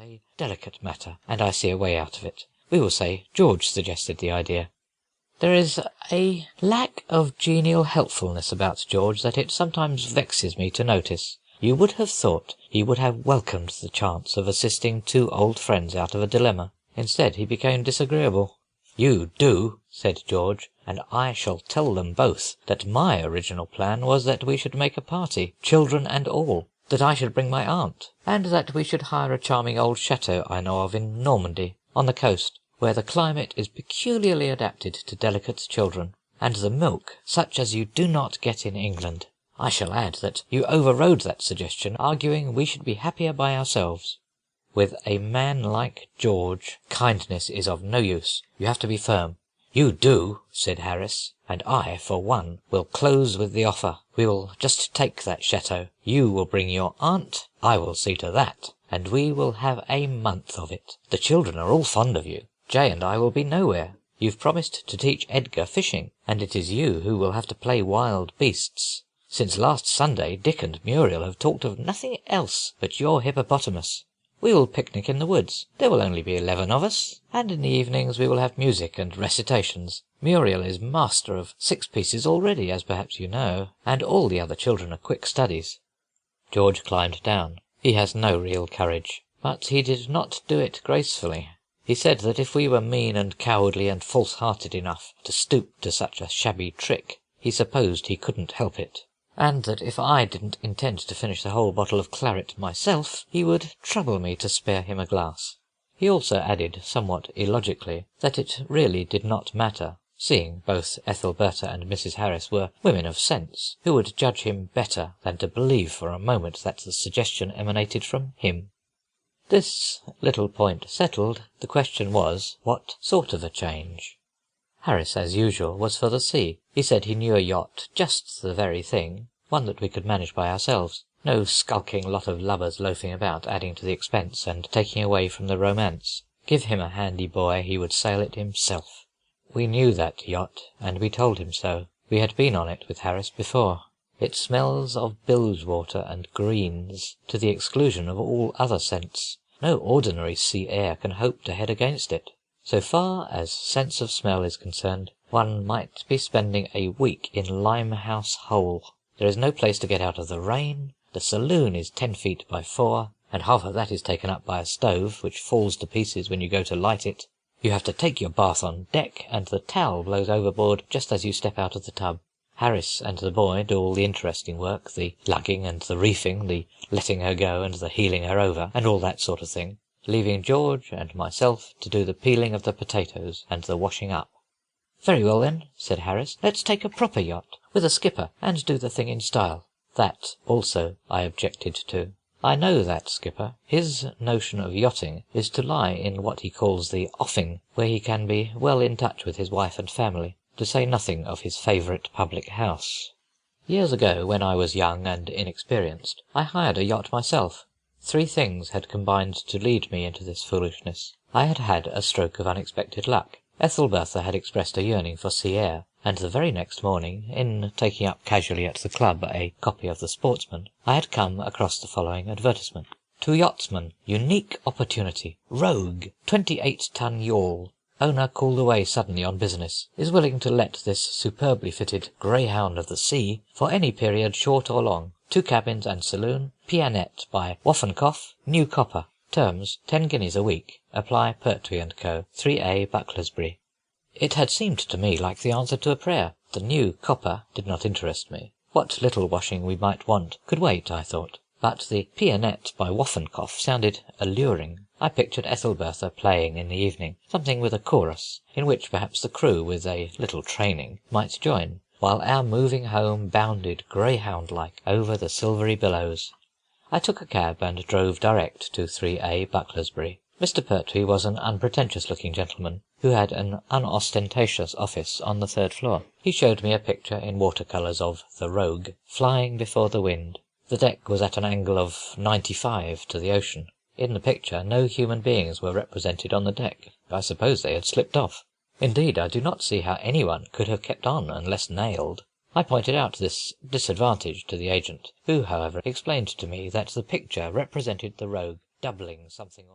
a delicate matter, and I see a way out of it. We will say George suggested the idea. There is a lack of genial helpfulness about George that it sometimes vexes me to notice. You would have thought he would have welcomed the chance of assisting two old friends out of a dilemma. Instead, he became disagreeable. "You do," said George, "and I shall tell them both that my original plan was that we should make a party, children and all, that I should bring my aunt, and that we should hire a charming old chateau I know of in Normandy, on the coast, where the climate is peculiarly adapted to delicate children, and the milk such as you do not get in England. I shall add that you overrode that suggestion, arguing we should be happier by ourselves. With a man like George, kindness is of no use. You have to be firm." "You do," said Harris, "and I, for one, will close with the offer. We will just take that chateau. You will bring your aunt, I will see to that, and we will have a month of it. The children are all fond of you. Jay and I will be nowhere. You've promised to teach Edgar fishing, and it is you who will have to play wild beasts. Since last Sunday, Dick and Muriel have talked of nothing else but your hippopotamus. We will picnic in the woods. There will only be 11 of us, and in the evenings we will have music and recitations. Muriel is master of 6 pieces already, as perhaps you know, and all the other children are quick studies." George climbed down. He has no real courage, but he did not do it gracefully. He said that if we were mean and cowardly and false-hearted enough to stoop to such a shabby trick, he supposed he couldn't help it, and that if I didn't intend to finish the whole bottle of claret myself, he would trouble me to spare him a glass. He also added, somewhat illogically, that it really did not matter, seeing both Ethelberta and Mrs. Harris were women of sense, who would judge him better than to believe for a moment that the suggestion emanated from him. This little point settled, the question was, what sort of a change? Harris, as usual, was for the sea. He said he knew a yacht, just the very thing, one that we could manage by ourselves. No skulking lot of lubbers loafing about, adding to the expense and taking away from the romance. Give him a handy boy, he would sail it himself. We knew that yacht, and we told him so. We had been on it with Harris before. It smells of bilgewater and greens, to the exclusion of all other scents. No ordinary sea air can hope to head against it. So far as sense of smell is concerned, one might be spending a week in Limehouse Hole. There is no place to get out of the rain, the saloon is 10 feet by 4, and half of that is taken up by a stove, which falls to pieces when you go to light it. You have to take your bath on deck, and the towel blows overboard just as you step out of the tub. Harris and the boy do all the interesting work, the lugging and the reefing, the letting her go and the heeling her over, and all that sort of thing, leaving George and myself to do the peeling of the potatoes and the washing up. "Very well then," said Harris, "let's take a proper yacht, with a skipper, and do the thing in style." That also I objected to. I know that skipper. His notion of yachting is to lie in what he calls the offing, where he can be well in touch with his wife and family, to say nothing of his favourite public house. Years ago, when I was young and inexperienced, I hired a yacht myself. 3 things had combined to lead me into this foolishness. I had had a stroke of unexpected luck. Ethelbertha had expressed a yearning for sea air, and the very next morning, in taking up casually at the club a copy of the Sportsman, I had come across the following advertisement. "To yachtsman, unique opportunity. Rogue, 28-ton yawl. Owner called away suddenly on business. Is willing to let this superbly fitted greyhound of the sea for any period, short or long. 2 cabins and saloon. Pianette by Woffenkoff, New Copper. Terms, 10 guineas a week. Apply Pertwee & Co., 3A, Bucklersbury." It had seemed to me like the answer to a prayer. The New Copper did not interest me. What little washing we might want could wait, I thought. But the Pianette by Woffenkoff sounded alluring. I pictured Ethelbertha playing in the evening, something with a chorus, in which perhaps the crew, with a little training, might join, while our moving home bounded greyhound-like over the silvery billows. I took a cab and drove direct to 3A, Bucklersbury. Mr. Pertwee was an unpretentious-looking gentleman, who had an unostentatious office on the 3rd floor. He showed me a picture in watercolours of the Rogue, flying before the wind. The deck was at an angle of 95 to the ocean. In the picture, no human beings were represented on the deck. I suppose they had slipped off. Indeed, I do not see how anyone could have kept on unless nailed. I pointed out this disadvantage to the agent, who, however, explained to me that the picture represented the Rogue doubling something or